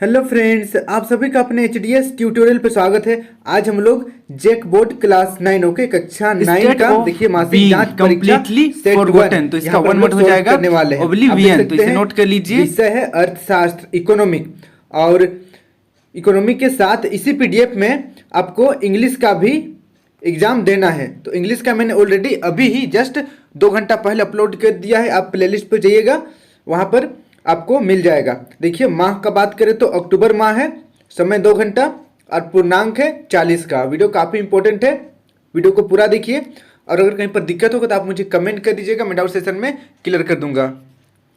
Hello friends, आप सभी का अपने एचडीएस ट्यूटोरियल पे स्वागत है। आज हम लोग जेक बोर्ड क्लास 9 ओके कक्षा 9 का देखिए मासिक जांच परीक्षा सेट 1 तो इसका यहाँ पर 1 हम वर्ड लोग हो सॉल्व जाएगा करने वाले हैं। आप देख ओब्लिवियन। तो सकते इसे हैं नोट कर लीजिए। विषय है अर्थशास्त्र इकोनॉमिक, और इकोनॉमिक के साथ इसी पीडीएफ में आपको इंग्लिश का भी एग्जाम देना है। तो इंग्लिश का मैंने ऑलरेडी अभी ही जस्ट 2 घंटा पहले अपलोड कर दिया है। आप प्लेलिस्ट पर जाइएगा, वहाँ पर आपको मिल जाएगा। देखिए माह का बात करें तो अक्टूबर माह है, समय 2 घंटा और पूर्णांक है 40 का। वीडियो काफ़ी इंपॉर्टेंट है, वीडियो को पूरा देखिए। और अगर कहीं पर दिक्कत होगा तो आप मुझे कमेंट कर दीजिएगा, मैं डाउट सेशन में क्लियर कर दूंगा।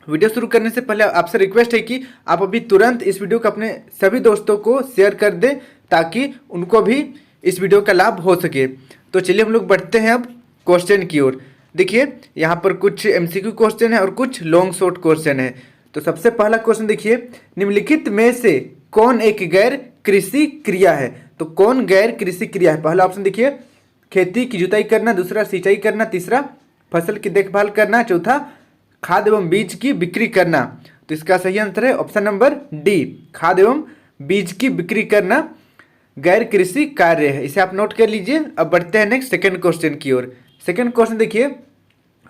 वीडियो शुरू करने से पहले आपसे रिक्वेस्ट है कि आप अभी तुरंत इस वीडियो को अपने सभी दोस्तों को शेयर कर दें ताकि उनको भी इस वीडियो का लाभ हो सके। तो चलिए हम लोग बढ़ते हैं अब क्वेश्चन की ओर। देखिए यहाँ पर कुछ एमसीक्यू क्वेश्चन है और कुछ लॉन्ग शॉर्ट क्वेश्चन है। तो सबसे पहला क्वेश्चन देखिए, निम्नलिखित में से कौन एक गैर कृषि क्रिया है? तो कौन गैर कृषि क्रिया है? पहला ऑप्शन देखिए, खेती की जुताई करना, दूसरा सिंचाई करना, तीसरा फसल की देखभाल करना, चौथा खाद एवं बीज की बिक्री करना। तो इसका सही आंसर है ऑप्शन नंबर डी, खाद एवं बीज की बिक्री करना गैर कृषि कार्य है। इसे आप नोट कर लीजिए। अब बढ़ते हैं नेक्स्ट सेकंड क्वेश्चन की ओर। सेकंड क्वेश्चन देखिए,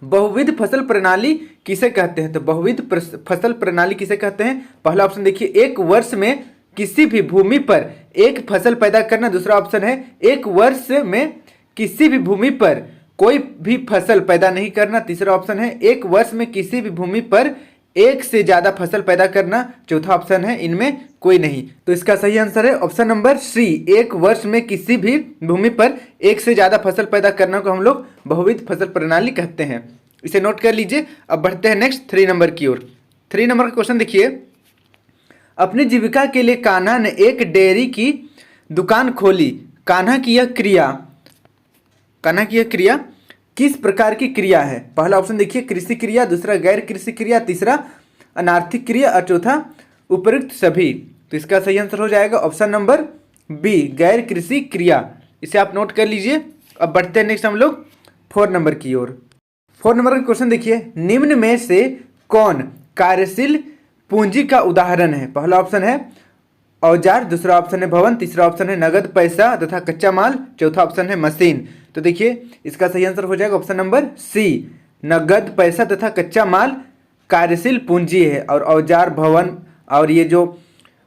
बहुविध फसल प्रणाली किसे कहते हैं? तो बहुविध फसल प्रणाली किसे कहते हैं? पहला ऑप्शन देखिए, एक वर्ष में किसी भी भूमि पर एक फसल पैदा करना। दूसरा ऑप्शन है, एक वर्ष में किसी भी भूमि पर कोई भी फसल पैदा नहीं करना। तीसरा ऑप्शन है, एक वर्ष में किसी भी भूमि पर एक से ज्यादा फसल पैदा करना। चौथा ऑप्शन है, इनमें कोई नहीं। तो इसका सही आंसर है ऑप्शन नंबर सी, एक वर्ष में किसी भी भूमि पर एक से ज्यादा फसल पैदा करना को हम लोग बहुविध फसल प्रणाली कहते हैं। इसे नोट कर लीजिए। अब बढ़ते हैं नेक्स्ट 3 नंबर की ओर। 3 नंबर का क्वेश्चन देखिए, अपनी जीविका के लिए कान्हा ने एक डेयरी की दुकान खोली। कान्हा की यह क्रिया किस प्रकार की क्रिया है? पहला ऑप्शन देखिए, कृषि क्रिया, दूसरा गैर कृषि क्रिया, तीसरा अनार्थिक क्रिया और चौथा उपयुक्त सभी। तो इसका सही आंसर हो जाएगा ऑप्शन नंबर बी, गैर कृषि क्रिया। इसे आप नोट कर लीजिए। अब बढ़ते हैं नेक्स्ट हम लोग 4 नंबर की ओर। 4 नंबर का क्वेश्चन देखिए, निम्न में से कौन कार्यशील पूंजी का उदाहरण है? पहला ऑप्शन है औजार, दूसरा ऑप्शन है भवन, तीसरा ऑप्शन है नगद पैसा तथा कच्चा माल, चौथा ऑप्शन है मशीन। तो देखिए इसका सही आंसर हो जाएगा ऑप्शन नंबर सी, नगद पैसा तथा कच्चा माल कार्यशील पूंजी है, और औजार भवन और ये जो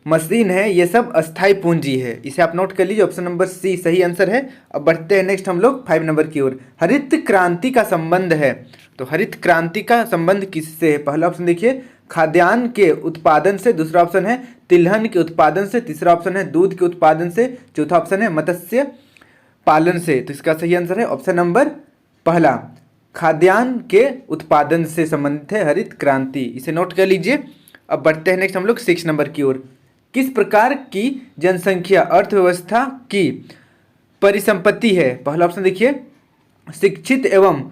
मशीन है ये सब अस्थाई पूंजी है। इसे आप नोट कर लीजिए, ऑप्शन नंबर सी सही आंसर है। अब बढ़ते हैं नेक्स्ट हम लोग 5 नंबर की ओर। हरित क्रांति का संबंध है। तो हरित क्रांति का संबंध किससे है? पहला ऑप्शन देखिए, खाद्यान्न के उत्पादन से, दूसरा ऑप्शन है तिलहन के उत्पादन से, तीसरा ऑप्शन है दूध के उत्पादन से, चौथा ऑप्शन है मत्स्य पालन से। तो इसका सही आंसर है ऑप्शन नंबर पहला, खाद्यान्न के उत्पादन से संबंधित है हरित क्रांति। इसे नोट कर लीजिए। अब बढ़ते हैं नेक्स्ट हम लोग 6 नंबर की ओर। किस प्रकार की जनसंख्या अर्थव्यवस्था की परिसंपत्ति है? पहला ऑप्शन देखिए, शिक्षित एवं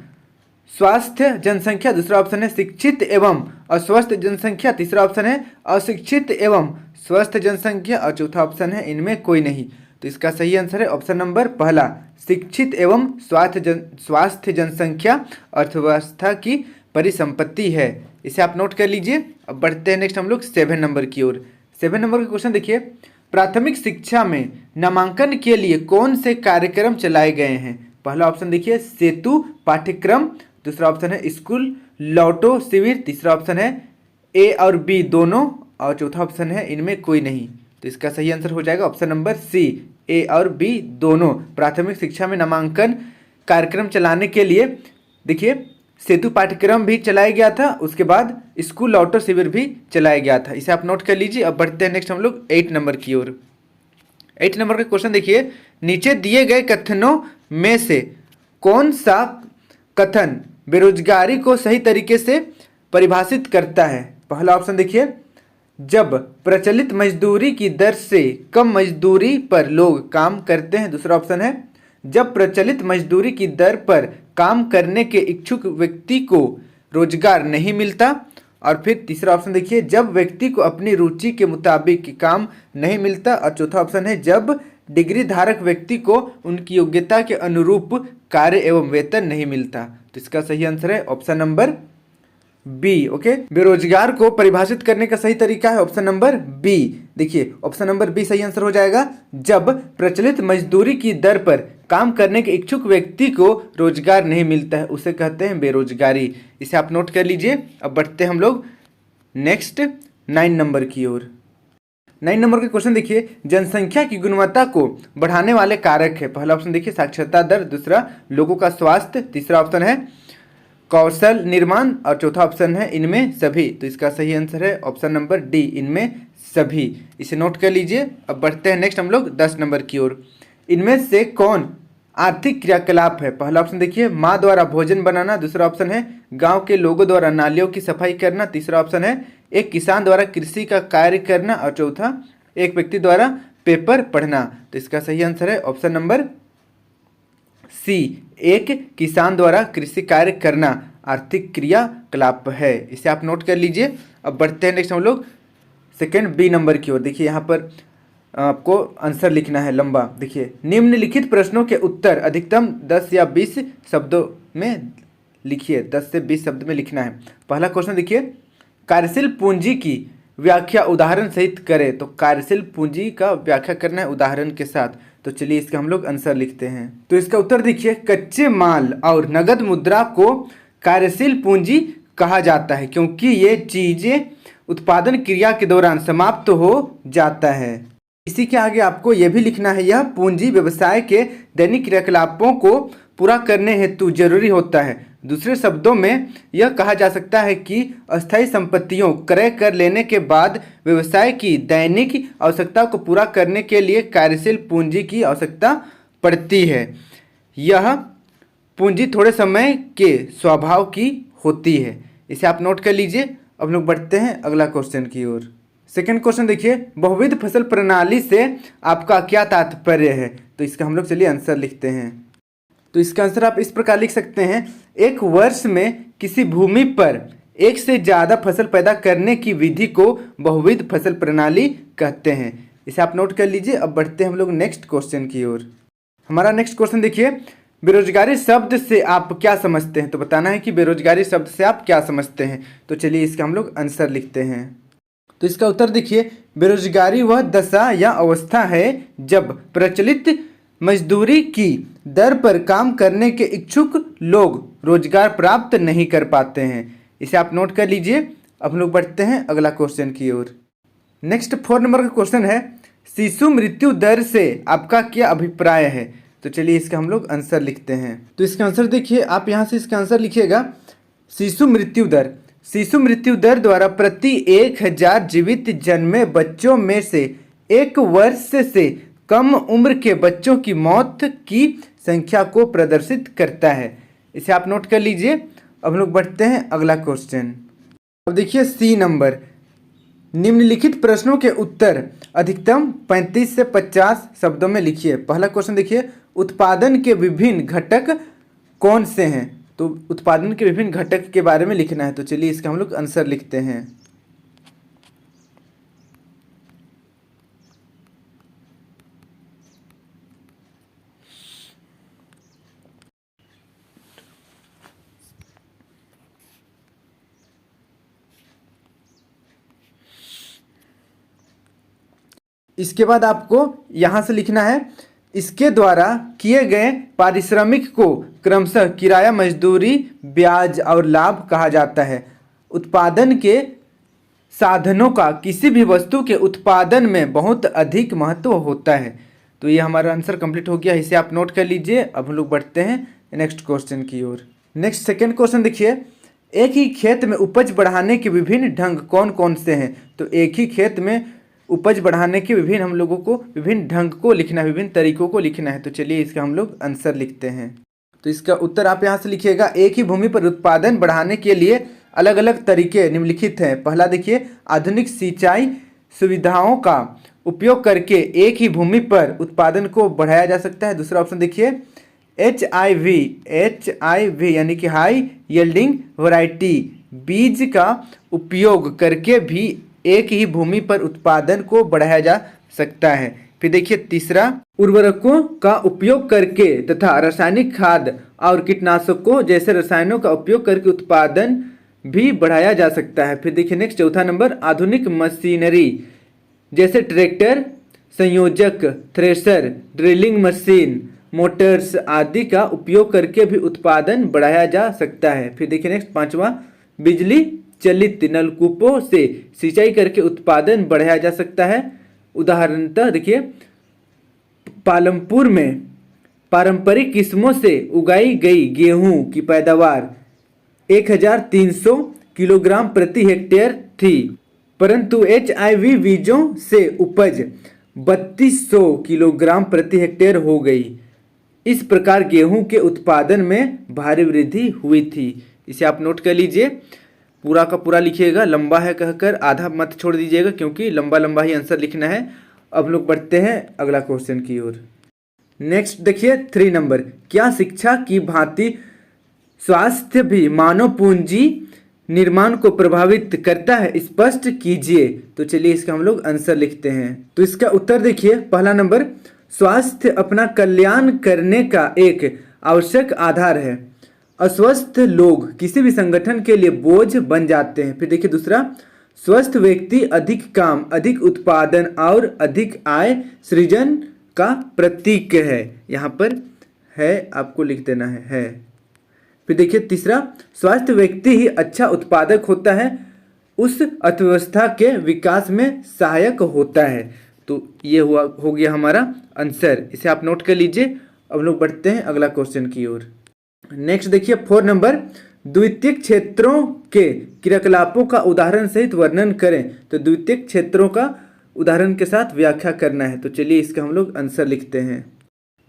स्वास्थ्य जनसंख्या, दूसरा ऑप्शन है शिक्षित एवं अस्वस्थ जनसंख्या, तीसरा ऑप्शन है अशिक्षित एवं स्वस्थ जनसंख्या और चौथा ऑप्शन है इनमें कोई नहीं। तो इसका सही आंसर है ऑप्शन नंबर पहला, शिक्षित एवं स्वास्थ्य जनसंख्या अर्थव्यवस्था की परिसंपत्ति है। इसे आप नोट कर लीजिए। अब बढ़ते हैं नेक्स्ट हम लोग 7 नंबर की ओर। 7 नंबर का क्वेश्चन देखिए, प्राथमिक शिक्षा में नामांकन के लिए कौन से कार्यक्रम चलाए गए हैं? पहला ऑप्शन देखिए, सेतु पाठ्यक्रम, दूसरा ऑप्शन है स्कूल लौटो शिविर, तीसरा ऑप्शन है ए और बी दोनों, और चौथा ऑप्शन है इनमें कोई नहीं। तो इसका सही आंसर हो जाएगा ऑप्शन नंबर सी, ए और बी दोनों। प्राथमिक शिक्षा में नामांकन कार्यक्रम चलाने के लिए देखिए सेतु पाठ्यक्रम भी चलाया गया था, उसके बाद स्कूल लौटो शिविर भी चलाया गया था। इसे आप नोट कर लीजिए। अब बढ़ते हैं नेक्स्ट हम लोग 8 नंबर की ओर। 8 नंबर का क्वेश्चन देखिए, नीचे दिए गए कथनों में से कौन सा कथन बेरोजगारी को सही तरीके से परिभाषित करता है? पहला ऑप्शन देखिए, जब प्रचलित मजदूरी की दर से कम मजदूरी पर लोग काम करते हैं। दूसरा ऑप्शन है, जब प्रचलित मजदूरी की दर पर काम करने के इच्छुक व्यक्ति को रोजगार नहीं मिलता। और फिर तीसरा ऑप्शन देखिए, जब व्यक्ति को अपनी रुचि के मुताबिक काम नहीं मिलता। और चौथा ऑप्शन है, जब डिग्री धारक व्यक्ति को उनकी योग्यता के अनुरूप कार्य एवं वेतन नहीं मिलता। तो इसका सही आंसर है ऑप्शन नंबर बी। ओके, बेरोजगार को परिभाषित करने का सही तरीका है ऑप्शन नंबर बी। देखिए ऑप्शन नंबर बी सही आंसर हो जाएगा। जब प्रचलित मजदूरी की दर पर काम करने के इच्छुक व्यक्ति को रोजगार नहीं मिलता है उसे कहते हैं बेरोजगारी। इसे आप नोट कर लीजिए। अब बढ़ते हैं हम लोग नेक्स्ट 9 नंबर की ओर। 9 नंबर का क्वेश्चन देखिए, जनसंख्या की गुणवत्ता को बढ़ाने वाले कारक है। पहला ऑप्शन देखिए साक्षरता दर, दूसरा लोगों का स्वास्थ्य, तीसरा ऑप्शन है कौशल निर्माण और चौथा ऑप्शन है इनमें सभी। तो इसका सही आंसर है ऑप्शन नंबर डी, इनमें सभी। इसे नोट कर लीजिए। अब बढ़ते हैं नेक्स्ट हम लोग 10 नंबर की ओर। इनमें से कौन आर्थिक क्रियाकलाप है? पहला ऑप्शन देखिए माँ द्वारा भोजन बनाना, दूसरा ऑप्शन है गांव के लोगों द्वारा नालियों की सफाई करना, तीसरा ऑप्शन है एक किसान द्वारा कृषि का कार्य करना और चौथा एक व्यक्ति द्वारा पेपर पढ़ना। तो इसका सही आंसर है ऑप्शन नंबर सी, एक किसान द्वारा कृषि कार्य करना आर्थिक क्रियाकलाप है। इसे आप नोट कर लीजिए। अब बढ़ते हैं नेक्स्ट हम लोग सेकेंड बी नंबर की ओर। देखिए यहाँ पर आपको आंसर लिखना है लंबा। देखिए निम्नलिखित प्रश्नों के उत्तर अधिकतम 10 या 20 शब्दों में लिखिए। 10 से 20 शब्द में लिखना है। पहला क्वेश्चन देखिए, कार्यशील पूंजी की व्याख्या उदाहरण सहित करें। तो कार्यशील पूंजी का व्याख्या करना है उदाहरण के साथ। तो चलिए इसका हम लोग आंसर लिखते हैं। तो इसका उत्तर देखिए, कच्चे माल और नगद मुद्रा को कार्यशील पूंजी कहा जाता है क्योंकि ये चीजें उत्पादन क्रिया के दौरान समाप्त हो जाता है। इसी के आगे आपको यह भी लिखना है, यह पूंजी व्यवसाय के दैनिक क्रियाकलापों को पूरा करने हेतु जरूरी होता है। दूसरे शब्दों में यह कहा जा सकता है कि अस्थायी संपत्तियों क्रय कर लेने के बाद व्यवसाय की दैनिक आवश्यकता को पूरा करने के लिए कार्यशील पूंजी की आवश्यकता पड़ती है। यह पूंजी थोड़े समय के स्वभाव की होती है। इसे आप नोट कर लीजिए। अब लोग बढ़ते हैं अगला क्वेश्चन की ओर। सेकेंड क्वेश्चन देखिए, बहुविध फसल प्रणाली से आपका क्या तात्पर्य है? तो इसका हम लोग चलिए आंसर लिखते हैं। तो इसका आंसर आप इस प्रकार लिख सकते हैं, एक वर्ष में किसी भूमि पर एक से ज़्यादा फसल पैदा करने की विधि को बहुविध फसल प्रणाली कहते हैं। इसे आप नोट कर लीजिए। अब बढ़ते हैं हम लोग नेक्स्ट क्वेश्चन की ओर। हमारा नेक्स्ट क्वेश्चन देखिए, बेरोजगारी शब्द से आप क्या समझते हैं? तो बताना है कि बेरोजगारी शब्द से आप क्या समझते हैं। तो चलिए इसका हम लोग आंसर लिखते हैं। तो इसका उत्तर देखिए, बेरोजगारी वह दशा या अवस्था है जब प्रचलित मजदूरी की दर पर काम करने के इच्छुक लोग रोजगार प्राप्त नहीं कर पाते हैं। इसे आप नोट कर लीजिए। अब हम लोग बढ़ते हैं अगला क्वेश्चन की ओर। नेक्स्ट 4 नंबर का क्वेश्चन है, शिशु मृत्यु दर से आपका क्या अभिप्राय है? तो चलिए इसका हम लोग आंसर लिखते हैं। तो इसका आंसर देखिए, आप यहाँ से इसका आंसर लिखिएगा, शिशु मृत्यु दर। शिशु मृत्यु दर द्वारा प्रति 1000 जीवित जन्मे बच्चों में से 1 वर्ष से कम उम्र के बच्चों की मौत की संख्या को प्रदर्शित करता है। इसे आप नोट कर लीजिए। अब हम लोग बढ़ते हैं अगला क्वेश्चन। अब देखिए सी नंबर, निम्नलिखित प्रश्नों के उत्तर अधिकतम 35 से 50 शब्दों में लिखिए। पहला क्वेश्चन देखिए, उत्पादन के विभिन्न घटक कौन से हैं? तो उत्पादन के विभिन्न घटक के बारे में लिखना है। तो चलिए इसका हम लोग आंसर लिखते हैं। इसके बाद आपको यहाँ से लिखना है, इसके द्वारा किए गए पारिश्रमिक को क्रमशः किराया, मजदूरी, ब्याज और लाभ कहा जाता है। उत्पादन के साधनों का किसी भी वस्तु के उत्पादन में बहुत अधिक महत्व होता है। तो ये हमारा आंसर कंप्लीट हो गया। इसे आप नोट कर लीजिए। अब हम लोग बढ़ते हैं नेक्स्ट क्वेश्चन की ओर। नेक्स्ट सेकेंड क्वेश्चन देखिए, एक ही खेत में उपज बढ़ाने के विभिन्न ढंग कौन कौन से हैं? तो एक ही खेत में उपज बढ़ाने के विभिन्न हम लोगों को विभिन्न ढंग को लिखना है, विभिन्न तरीकों को लिखना है। तो चलिए इसका हम लोग आंसर लिखते हैं। तो इसका उत्तर आप यहाँ से लिखिएगा, एक ही भूमि पर उत्पादन बढ़ाने के लिए अलग अलग तरीके निम्नलिखित हैं। पहला देखिए, आधुनिक सिंचाई सुविधाओं का उपयोग करके एक ही भूमि पर उत्पादन को बढ़ाया जा सकता है। दूसरा ऑप्शन देखिए, HIV यानी कि हाई यील्डिंग वैरायटी बीज का उपयोग करके भी एक ही भूमि पर उत्पादन को बढ़ाया जा सकता है। फिर देखिए तीसरा, उर्वरकों का उपयोग करके तथा रासायनिक खाद और कीटनाशकों जैसे रसायनों का उपयोग करके उत्पादन भी बढ़ाया जा सकता है। फिर देखिए नेक्स्ट चौथा नंबर, आधुनिक मशीनरी जैसे ट्रैक्टर, संयोजक, थ्रेशर, ड्रिलिंग मशीन, मोटर्स आदि का उपयोग करके भी उत्पादन बढ़ाया जा सकता है। फिर देखिए नेक्स्ट पांचवा, बिजली चलित नलकूपों से सिंचाई करके उत्पादन बढ़ाया जा सकता है। उदाहरणतः देखिए पालमपुर में पारंपरिक किस्मों से उगाई गई गेहूं की पैदावार 1300 किलोग्राम प्रति हेक्टेयर थी, परंतु HIV बीजों से उपज 3200 किलोग्राम प्रति हेक्टेयर हो गई। इस प्रकार गेहूं के उत्पादन में भारी वृद्धि हुई थी। इसे आप नोट कर लीजिए, पूरा का पूरा लिखिएगा, लंबा है कहकर आधा मत छोड़ दीजिएगा क्योंकि लंबा लंबा ही आंसर लिखना है। अब लोग बढ़ते हैं अगला क्वेश्चन की ओर। नेक्स्ट देखिए 3 नंबर, क्या शिक्षा की भांति स्वास्थ्य भी मानव पूंजी निर्माण को प्रभावित करता है, स्पष्ट कीजिए। तो चलिए इसका हम लोग आंसर लिखते हैं। तो इसका उत्तर देखिए, पहला नंबर, स्वास्थ्य अपना कल्याण करने का एक आवश्यक आधार है। अस्वस्थ लोग किसी भी संगठन के लिए बोझ बन जाते हैं। फिर देखिए दूसरा, स्वस्थ व्यक्ति अधिक काम, अधिक उत्पादन और अधिक आय सृजन का प्रतीक है। यहाँ पर है, आपको लिख देना है। फिर देखिए तीसरा, स्वस्थ व्यक्ति ही अच्छा उत्पादक होता है, उस अर्थव्यवस्था के विकास में सहायक होता है। तो ये हो गया हमारा आंसर, इसे आप नोट कर लीजिए। अब लोग बढ़ते हैं अगला क्वेश्चन की ओर। नेक्स्ट देखिए 4 नंबर, द्वितीयक क्षेत्रों के क्रियाकलापों का उदाहरण सहित वर्णन करें। तो द्वितीयक क्षेत्रों का उदाहरण के साथ व्याख्या करना है। तो चलिए इसका हम लोग आंसर लिखते हैं।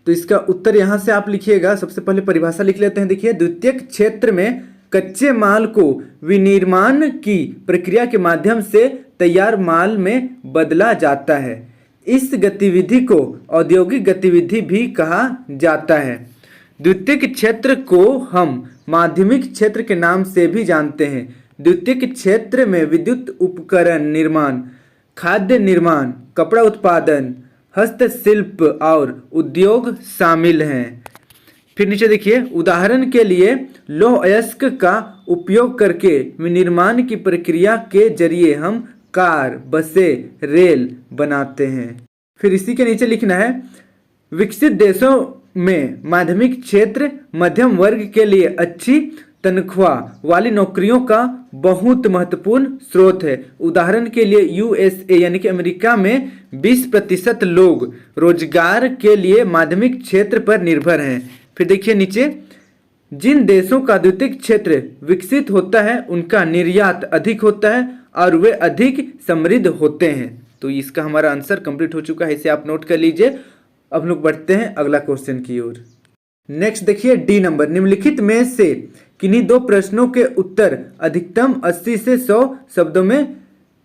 तो इसका उत्तर यहाँ से आप लिखिएगा। सबसे पहले परिभाषा लिख लेते हैं। देखिए, द्वितीयक क्षेत्र में कच्चे माल को विनिर्माण की प्रक्रिया के माध्यम से तैयार माल में बदला जाता है। इस गतिविधि को औद्योगिक गतिविधि भी कहा जाता है। द्वितीयक क्षेत्र को हम माध्यमिक क्षेत्र के नाम से भी जानते हैं। द्वितीयक क्षेत्र में विद्युत उपकरण निर्माण, खाद्य निर्माण, कपड़ा उत्पादन, हस्तशिल्प और उद्योग शामिल हैं। फिर नीचे देखिए, उदाहरण के लिए लौह अयस्क का उपयोग करके विनिर्माण की प्रक्रिया के जरिए हम कार, बसें, रेल बनाते हैं। फिर इसी के नीचे लिखना है, विकसित देशों में माध्यमिक क्षेत्र मध्यम वर्ग के लिए अच्छी तनख्वाह वाली नौकरियों का बहुत महत्वपूर्ण स्रोत है। उदाहरण के लिए USA यानी कि अमेरिका में 20% लोग रोजगार के लिए माध्यमिक क्षेत्र पर निर्भर हैं। फिर देखिए नीचे, जिन देशों का द्वितीयक क्षेत्र विकसित होता है उनका निर्यात अधिक होता है और वे अधिक समृद्ध होते हैं। तो इसका हमारा आंसर कंप्लीट हो चुका है, इसे आप नोट कर लीजिए। अब लोग बढ़ते हैं अगला क्वेश्चन की ओर। नेक्स्ट देखिए D नंबर, निम्नलिखित में से किन्हीं 2 प्रश्नों के उत्तर अधिकतम 80 से 100 शब्दों में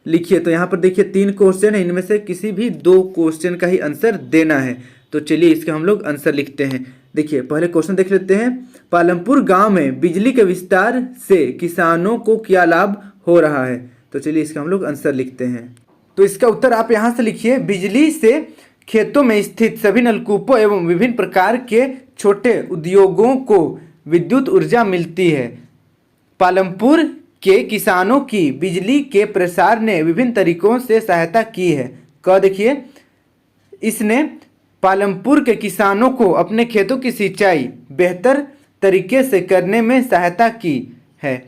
लिखिए। तो यहाँ पर देखिए 3 क्वेश्चन है, इनमें से किसी भी 2 क्वेश्चन का ही आंसर देना है। तो चलिए इसका हम लोग आंसर लिखते हैं। देखिए पहले क्वेश्चन देख लेते हैं, पालमपुर गांव में बिजली के विस्तार से किसानों को क्या लाभ हो रहा है। तो चलिए इसका हम लोग आंसर लिखते हैं। तो इसका उत्तर आप यहाँ से लिखिए, बिजली से खेतों में स्थित सभी नलकूपों एवं विभिन्न प्रकार के छोटे उद्योगों को विद्युत ऊर्जा मिलती है। पालमपुर के किसानों की बिजली के प्रसार ने विभिन्न तरीकों से सहायता की है। देखिए, इसने पालमपुर के किसानों को अपने खेतों की सिंचाई बेहतर तरीके से करने में सहायता की है।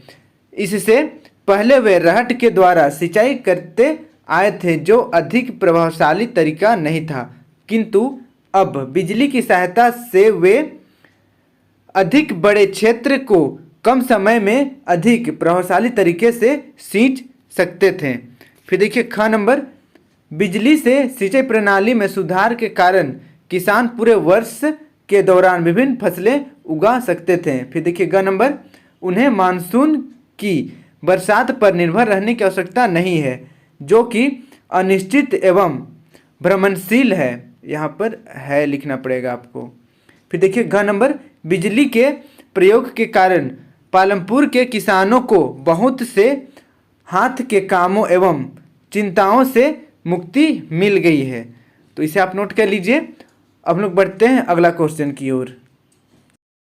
इससे पहले वे रहट के द्वारा सिंचाई करते आए थे, जो अधिक प्रभावशाली तरीका नहीं था, किंतु अब बिजली की सहायता से वे अधिक बड़े क्षेत्र को कम समय में अधिक प्रभावशाली तरीके से सींच सकते थे। फिर देखिए ख नंबर, बिजली से सिंचाई प्रणाली में सुधार के कारण किसान पूरे वर्ष के दौरान विभिन्न फसलें उगा सकते थे। फिर देखिए ग नंबर, उन्हें मानसून की बरसात पर निर्भर रहने की आवश्यकता नहीं है, जो कि अनिश्चित एवं भ्रमणशील है। यहाँ पर है लिखना पड़ेगा आपको। फिर देखिए घ नंबर, बिजली के प्रयोग के कारण पालमपुर के किसानों को बहुत से हाथ के कामों एवं चिंताओं से मुक्ति मिल गई है। तो इसे आप नोट कर लीजिए। अब लोग बढ़ते हैं अगला क्वेश्चन की ओर।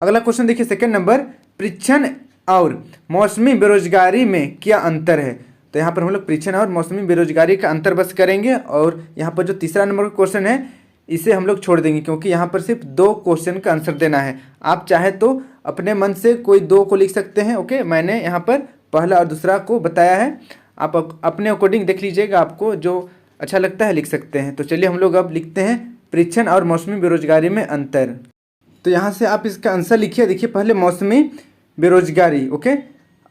अगला क्वेश्चन देखिए सेकंड नंबर, परीक्षण और मौसमी बेरोजगारी में क्या अंतर है। तो यहाँ पर हम लोग परीक्षण और मौसमी बेरोजगारी का अंतर बस करेंगे, और यहाँ पर जो तीसरा नंबर का क्वेश्चन है इसे हम लोग छोड़ देंगे, क्योंकि यहाँ पर सिर्फ 2 क्वेश्चन का आंसर देना है। आप चाहे तो अपने मन से कोई 2 को लिख सकते हैं। ओके, मैंने यहाँ पर पहला और दूसरा को बताया है, आप अपने अकॉर्डिंग देख लीजिएगा, आपको जो अच्छा लगता है लिख सकते हैं। तो चलिए हम लोग अब लिखते हैं परीक्षण और मौसमी बेरोजगारी में अंतर। तो यहाँ से आप इसका आंसर लिखिए। देखिए, पहले मौसमी बेरोजगारी, ओके,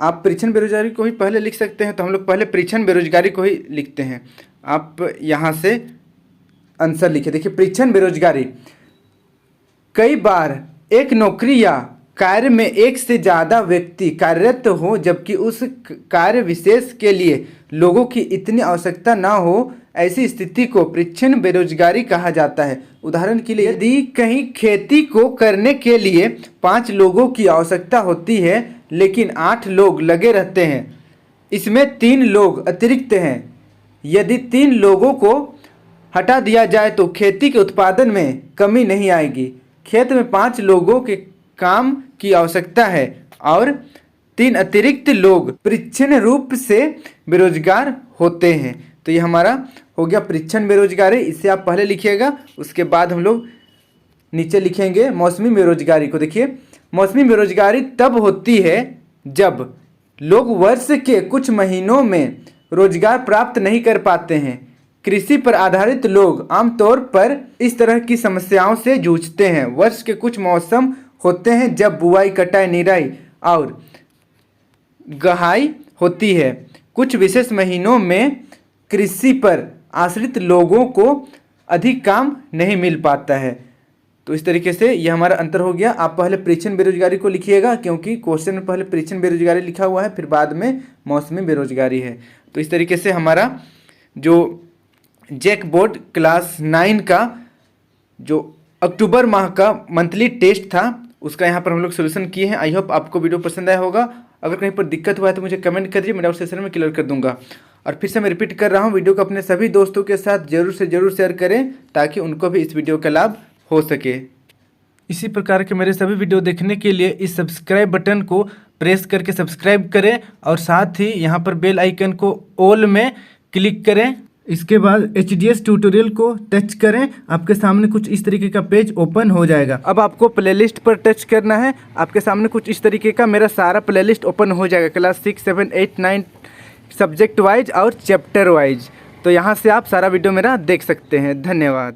आप परीक्षण बेरोजगारी को ही पहले लिख सकते हैं, तो हम लोग पहले परीक्षण बेरोजगारी को ही लिखते हैं। आप यहाँ से आंसर लिखिए। देखिए, परीक्षण बेरोजगारी, कई बार एक नौकरी या कार्य में एक से ज़्यादा व्यक्ति कार्यरत हो जबकि उस कार्य विशेष के लिए लोगों की इतनी आवश्यकता ना हो, ऐसी स्थिति को परीक्षण बेरोजगारी कहा जाता है। उदाहरण के लिए, यदि कहीं खेती को करने के लिए 5 लोगों की आवश्यकता होती है लेकिन 8 लोग लगे रहते हैं, इसमें 3 लोग अतिरिक्त हैं। यदि 3 लोगों को हटा दिया जाए तो खेती के उत्पादन में कमी नहीं आएगी। खेत में 5 लोगों के काम की आवश्यकता है और 3 अतिरिक्त लोग परीक्षण रूप से बेरोजगार होते हैं। तो ये हमारा हो गया परीक्षण बेरोजगारी। इसे आप पहले लिखिएगा, उसके बाद हम लोग नीचे लिखेंगे मौसमी बेरोजगारी को। देखिए, मौसमी बेरोजगारी तब होती है जब लोग वर्ष के कुछ महीनों में रोजगार प्राप्त नहीं कर पाते हैं। कृषि पर आधारित लोग आमतौर पर इस तरह की समस्याओं से जूझते हैं। वर्ष के कुछ मौसम होते हैं जब बुआई, कटाई, निराई और गहाई होती है। कुछ विशेष महीनों में कृषि पर आश्रित लोगों को अधिक काम नहीं मिल पाता है। तो इस तरीके से यह हमारा अंतर हो गया। आप पहले परीक्षण बेरोजगारी को लिखिएगा, क्योंकि क्वेश्चन में पहले परीक्षण बेरोजगारी लिखा हुआ है, फिर बाद में मौसमी बेरोजगारी है। तो इस तरीके से हमारा जो जैक बोर्ड क्लास 9 का जो अक्टूबर माह का मंथली टेस्ट था, उसका यहाँ पर हम लोग सोल्यूशन किए हैं। आई होप आपको वीडियो पसंद आया होगा। अगर कहीं पर दिक्कत हुआ है तो मुझे कमेंट करिए, मैं डाउट सेशन में क्लियर कर दूंगा। और फिर से मैं रिपीट कर रहा हूँ, वीडियो को अपने सभी दोस्तों के साथ जरूर से जरूर शेयर करें ताकि उनको भी इस वीडियो का लाभ हो सके। इसी प्रकार के मेरे सभी वीडियो देखने के लिए इस सब्सक्राइब बटन को प्रेस करके सब्सक्राइब करें, और साथ ही यहाँ पर बेल आइकन को ऑल में क्लिक करें। इसके बाद HDS ट्यूटोरियल को टच करें, आपके सामने कुछ इस तरीके का पेज ओपन हो जाएगा। अब आपको प्लेलिस्ट पर टच करना है, आपके सामने कुछ इस तरीके का मेरा सारा प्लेलिस्ट ओपन हो जाएगा, क्लास 6, 7, 8, 9 सब्जेक्ट वाइज और चैप्टर वाइज। तो यहाँ से आप सारा वीडियो मेरा देख सकते हैं। धन्यवाद।